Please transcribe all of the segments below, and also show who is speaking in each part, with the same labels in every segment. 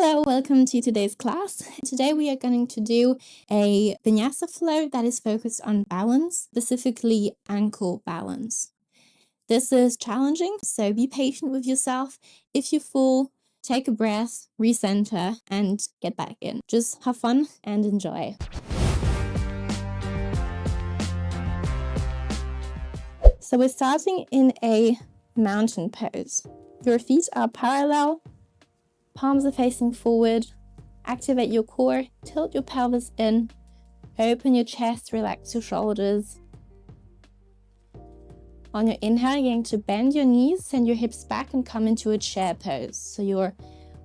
Speaker 1: Hello, welcome to today's class. Today we are going to do a Vinyasa flow that is focused on balance, specifically ankle balance. This is challenging, so be patient with yourself. If you fall, take a breath, recenter, and get back in. Just have fun and enjoy. So we're starting in a mountain pose. Your feet are parallel. Palms are facing forward. Activate your core, tilt your pelvis in, open your chest, relax your shoulders. On your inhale, you're going to bend your knees, send your hips back and come into a chair pose. So your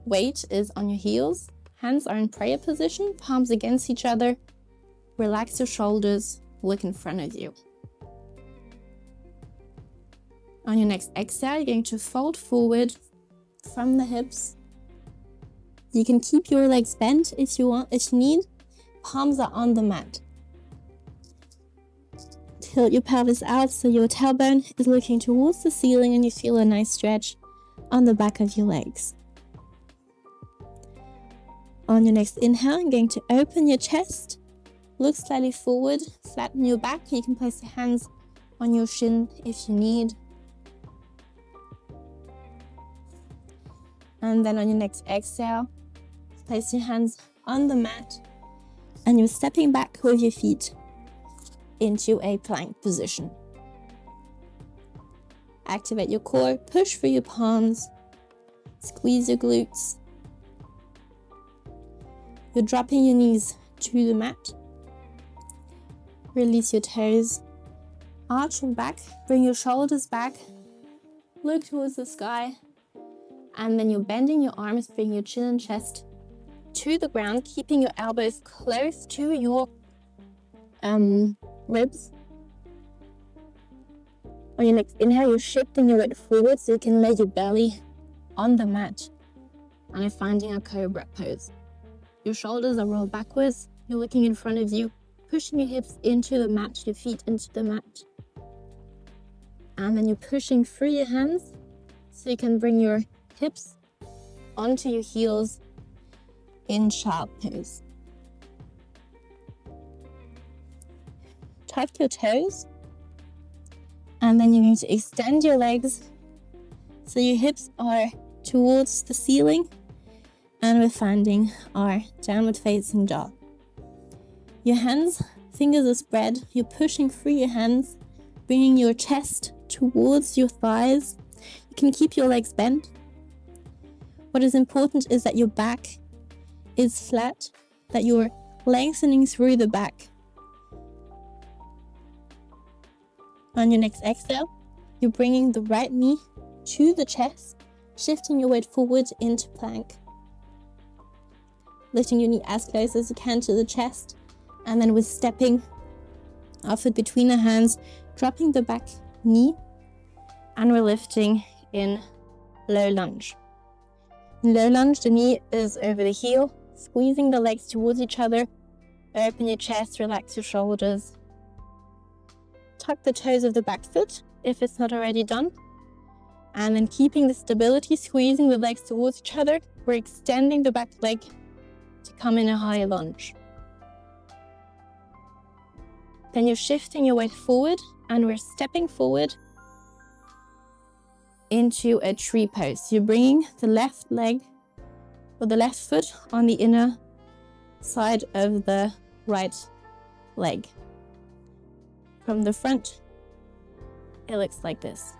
Speaker 1: weight is on your heels, hands are in prayer position, palms against each other. Relax your shoulders, look in front of you. On your next exhale, you're going to fold forward from the hips. You can keep your legs bent if you need. Palms are on the mat. Tilt your pelvis out so your tailbone is looking towards the ceiling and you feel a nice stretch on the back of your legs. On your next inhale, you're going to open your chest, look slightly forward, flatten your back. You can place your hands on your shin if you need. And then on your next exhale, place your hands on the mat and you're stepping back with your feet into a plank position. Activate your core, push through your palms, squeeze your glutes. You're dropping your knees to the mat. Release your toes, arching back, bring your shoulders back, look towards the sky, and then you're bending your arms, bring your chin and chest to the ground, keeping your elbows close to your ribs. On your next inhale, you're shifting your weight forward so you can lay your belly on the mat and you're finding a cobra pose. Your shoulders are rolled backwards, you're looking in front of you, pushing your hips into the mat, your feet into the mat. And then you're pushing through your hands so you can bring your hips onto your heels in child pose. Tuck your toes and then you're going to extend your legs so your hips are towards the ceiling and we're finding our downward facing dog. Your hands, fingers are spread, you're pushing through your hands, bringing your chest towards your thighs. You can keep your legs bent. What is important is that your back is flat, that you're lengthening through the back. On your next exhale, you're bringing the right knee to the chest, shifting your weight forward into plank. Lifting your knee as close as you can to the chest, and then we're stepping our foot between the hands, dropping the back knee, and we're lifting in low lunge. In low lunge, the knee is over the heel, squeezing the legs towards each other. Open your chest, relax your shoulders. Tuck the toes of the back foot if it's not already done. And then keeping the stability, squeezing the legs towards each other, we're extending the back leg to come in a higher lunge. Then you're shifting your weight forward and we're stepping forward into a tree pose. So you're bringing the left leg or the left foot on the inner side of the right leg. From the front, it looks like this.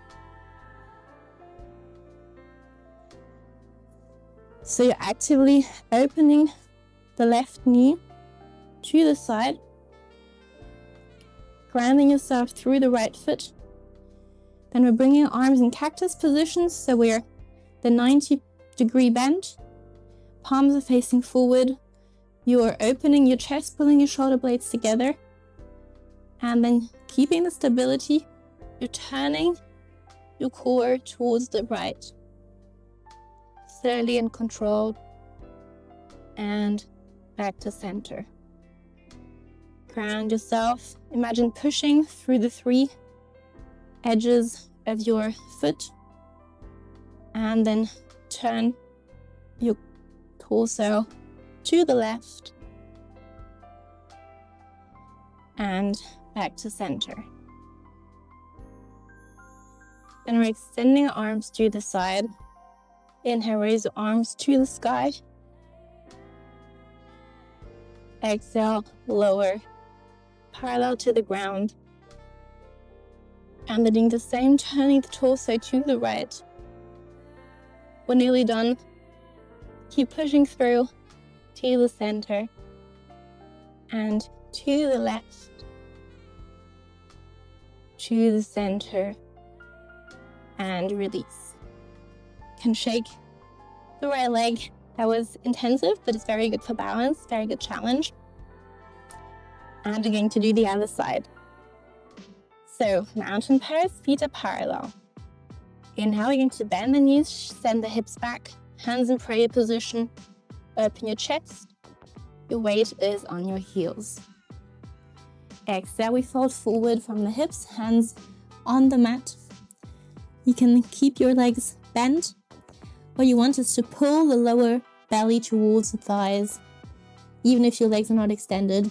Speaker 1: So you're actively opening the left knee to the side, grounding yourself through the right foot. Then we're bringing our arms in cactus positions, so we're the 90-degree bend. Palms are facing forward. You are opening your chest, pulling your shoulder blades together. And then keeping the stability, you're turning your core towards the right. Slowly and controlled. And back to center. Ground yourself. Imagine pushing through the 3 edges of your foot. And then turn your torso to the left, and back to center. Then we're extending our arms to the side. Inhale, raise your arms to the sky. Exhale, lower, parallel to the ground. And then doing the same, turning the torso to the right. We're nearly done. Keep pushing through to the center and to the left, to the center, and release. Can shake the right leg. That was intensive, but it's very good for balance, very good challenge. And we're going to do the other side. So, mountain pose, feet are parallel. Inhale, you're going to bend the knees, send the hips back, hands in prayer position, open your chest. Your weight is on your heels. Exhale, we fold forward from the hips, hands on the mat. You can keep your legs bent. What you want is to pull the lower belly towards the thighs, even if your legs are not extended.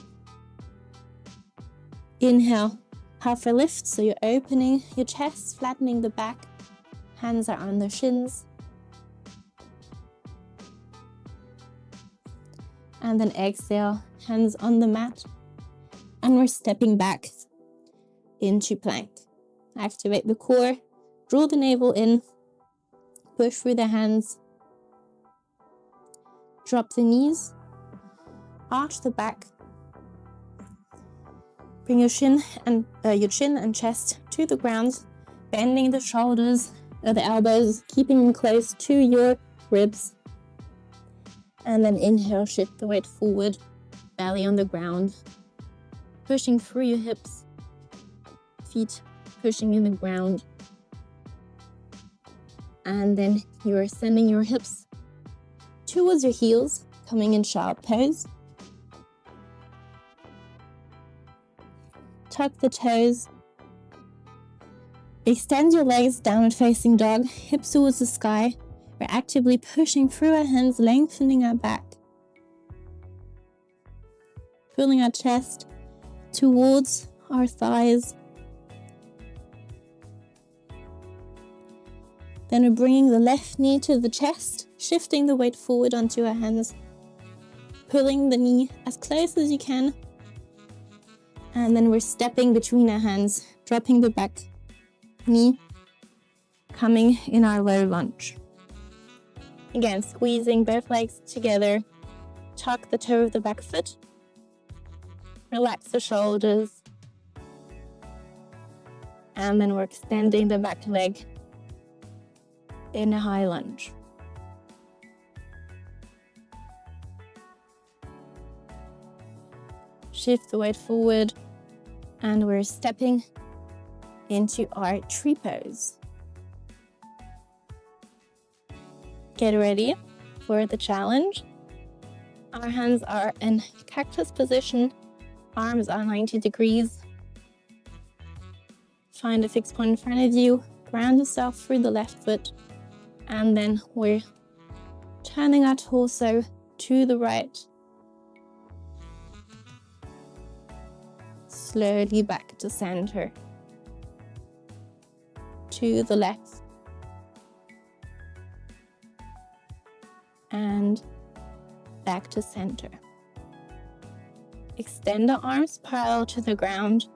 Speaker 1: Inhale, halfway lift, so you're opening your chest, flattening the back. Hands are on the shins. And then exhale, hands on the mat. And we're stepping back into plank. Activate the core, draw the navel in, push through the hands, drop the knees, arch the back, bring your chin and chest to the ground, bending the shoulders or the elbows, keeping them close to your ribs. And then inhale, shift the weight forward, belly on the ground, pushing through your hips, feet pushing in the ground. And then you're sending your hips towards your heels, coming in sharp pose. Tuck the toes. Extend your legs, downward facing dog, hips towards the sky. We're actively pushing through our hands, lengthening our back. Pulling our chest towards our thighs. Then we're bringing the left knee to the chest, shifting the weight forward onto our hands. Pulling the knee as close as you can. And then we're stepping between our hands, dropping the back knee, coming in our low lunge. Again, squeezing both legs together. Tuck the toe of the back foot. Relax the shoulders. And then we're extending the back leg in a high lunge. Shift the weight forward, and we're stepping into our tree pose. Get ready for the challenge. Our hands are in cactus position, arms are 90 degrees. Find a fixed point in front of you, ground yourself through the left foot, and then we're turning our torso to the right. Slowly back to center. To the left. And back to center. Extend the arms parallel to the ground.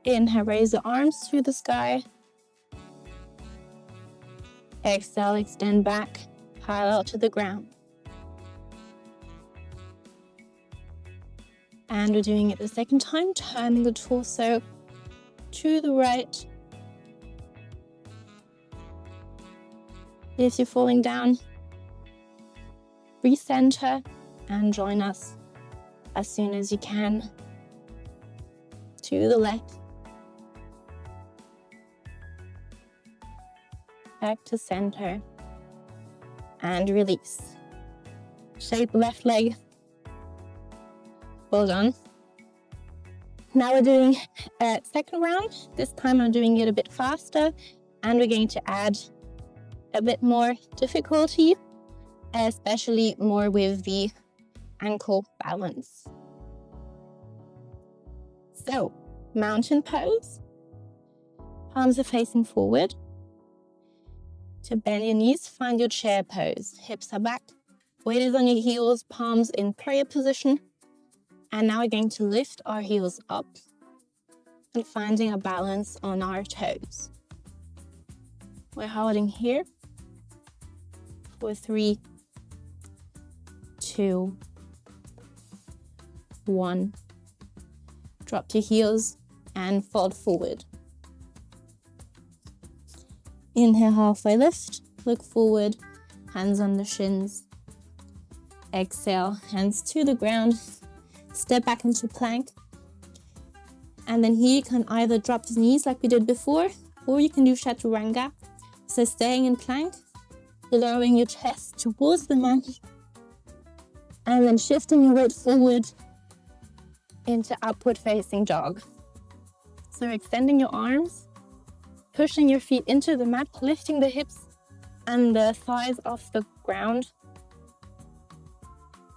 Speaker 1: Inhale, raise the arms to the sky. Exhale, extend back, parallel to the ground. And we're doing it the second time, turning the torso to the right. If you're falling down, recenter and join us as soon as you can. To the left. Back to center. And release. Shake the left leg. Well done. Now we're doing a second round. This time I'm doing it a bit faster, and we're going to add a bit more difficulty. especially more with the ankle balance. So, mountain pose. Palms are facing forward. To bend your knees, find your chair pose. Hips are back, weight is on your heels, palms in prayer position. And now we're going to lift our heels up and finding a balance on our toes. We're holding here for 3, 2, 1. Drop your heels and fold forward. Inhale, halfway lift, look forward, hands on the shins. Exhale, hands to the ground, step back into plank. And then here you can either drop the knees like we did before, or you can do chaturanga. So staying in plank, lowering your chest towards the mat, and then shifting your weight forward into upward facing dog. So extending your arms, pushing your feet into the mat, lifting the hips and the thighs off the ground,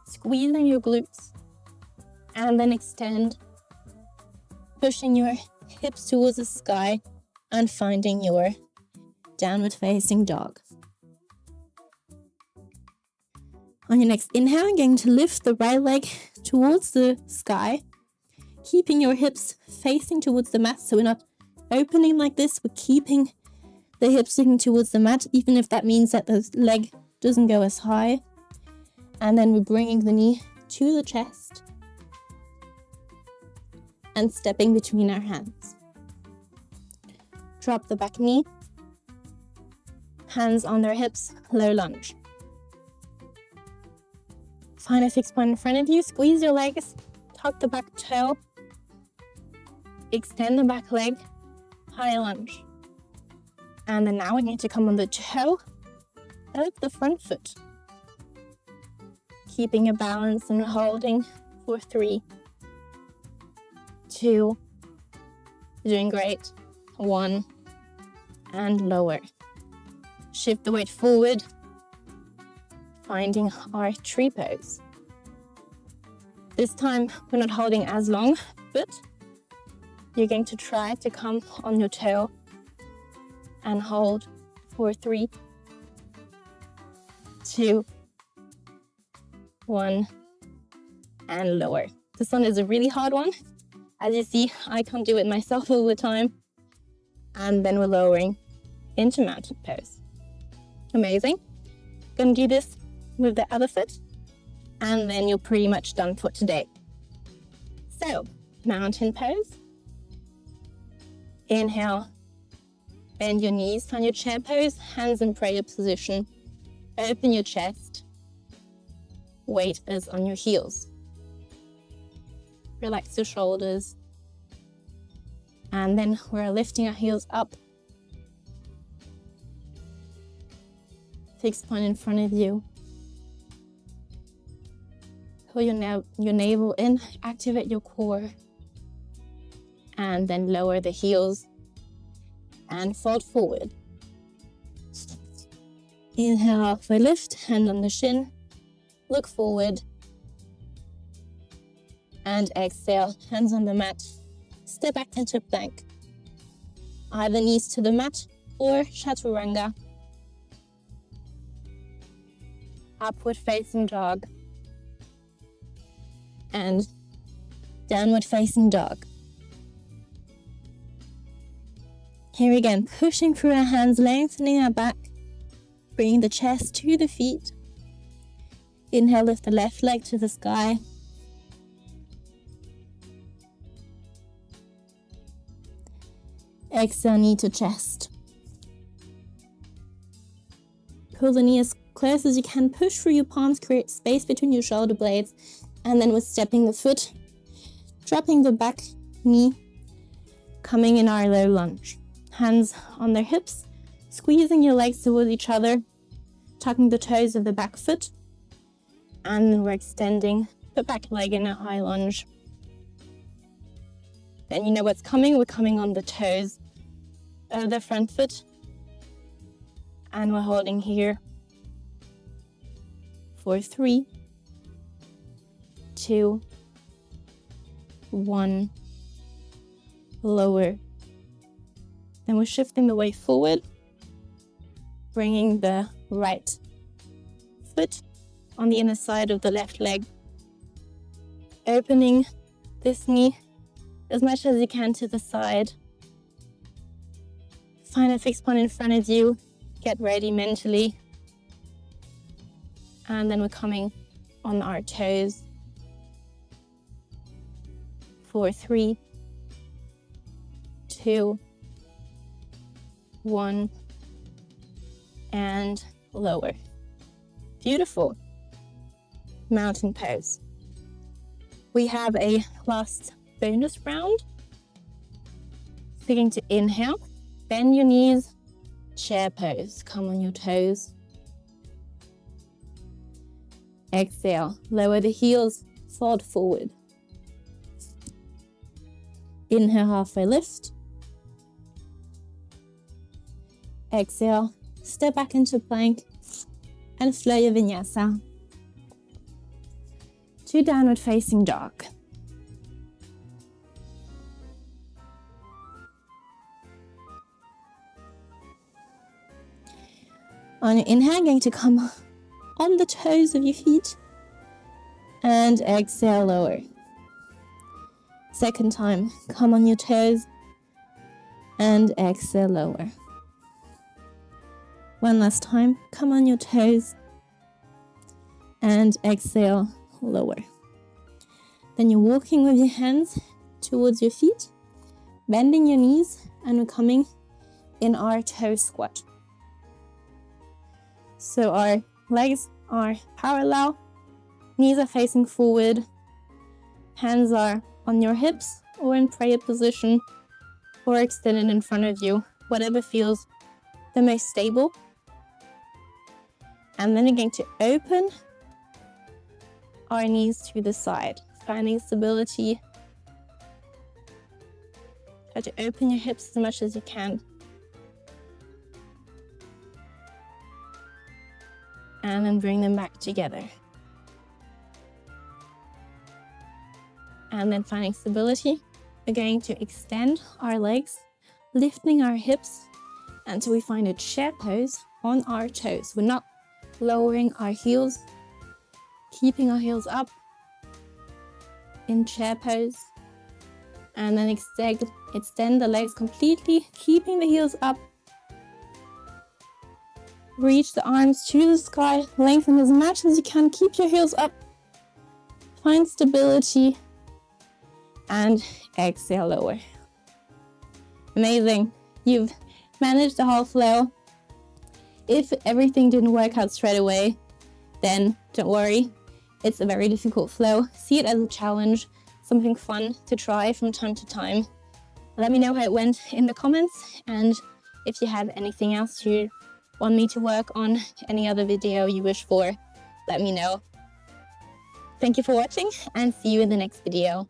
Speaker 1: squeezing your glutes, and then extend, pushing your hips towards the sky and finding your downward facing dog. On your next inhale, I'm going to lift the right leg towards the sky, keeping your hips facing towards the mat. So we're not opening like this, we're keeping the hips looking towards the mat, even if that means that the leg doesn't go as high. And then we're bringing the knee to the chest and stepping between our hands. Drop the back knee, hands on their hips, low lunge. Find a fixed point in front of you, squeeze your legs, tuck the back toe, extend the back leg, high lunge. And then now we need to come on the toe of the front foot. Keeping a balance and holding for 3, 2, you're doing great, 1, and lower. Shift the weight forward, finding our tree pose. This time we're not holding as long, but you're going to try to come on your toe and hold for 3, 2, 1, and lower. This one is a really hard one. As you see, I can't do it myself all the time. And then we're lowering into mountain pose. Amazing. Gonna do this with the other foot, and then you're pretty much done for today. So, mountain pose. Inhale, bend your knees, find your chair pose, hands in prayer position. Open your chest. Weight is on your heels. Relax your shoulders. And then we're lifting our heels up. Fixed point in front of you. Pull your navel in, activate your core. And then lower the heels and fold forward. Inhale, halfway lift, hand on the shin. Look forward. And exhale, hands on the mat. Step back into plank. Either knees to the mat or chaturanga. Upward facing dog. And downward facing dog. Here again, pushing through our hands, lengthening our back. Bringing the chest to the feet. Inhale, lift the left leg to the sky. Exhale, knee to chest. Pull the knee as close as you can. Push through your palms, create space between your shoulder blades. And then we're stepping the foot, dropping the back knee, coming in our low lunge. Hands on their hips, squeezing your legs towards each other, tucking the toes of the back foot. And then we're extending the back leg in a high lunge. Then you know what's coming. We're coming on the toes of the front foot. And we're holding here for 3, 2, 1, lower. Then we're shifting the weight forward, bringing the right foot on the inner side of the left leg, opening this knee as much as you can to the side. Find a fixed point in front of you, get ready mentally. And then we're coming on our toes for 3, 2, 1, and lower. Beautiful. Mountain pose. We have a last bonus round. Beginning to inhale, bend your knees, chair pose. Come on your toes. Exhale, lower the heels, fold forward. Inhale, halfway lift. Exhale, step back into plank and flow your vinyasa to downward facing dog. On your inhale, you're going to come on the toes of your feet and exhale, lower. Second time, come on your toes and exhale, lower. One last time, come on your toes and exhale, lower. Then you're walking with your hands towards your feet, bending your knees, and we're coming in our toe squat. So our legs are parallel, knees are facing forward, hands are on your hips or in prayer position or extended in front of you, whatever feels the most stable. And then you're going to open our knees to the side, finding stability. Try to open your hips as much as you can. And then bring them back together. And then finding stability, we're going to extend our legs, lifting our hips until we find a chair pose on our toes. We're not lowering our heels, keeping our heels up in chair pose. And then extend the legs completely, keeping the heels up. Reach the arms to the sky, lengthen as much as you can, keep your heels up. Find stability and exhale, lower. Amazing. You've managed the whole flow. If everything didn't work out straight away, then don't worry. It's a very difficult flow. See it as a challenge, something fun to try from time to time. Let me know how it went in the comments, and if you have anything else you want me to work on, any other video you wish for, let me know. Thank you for watching, and see you in the next video.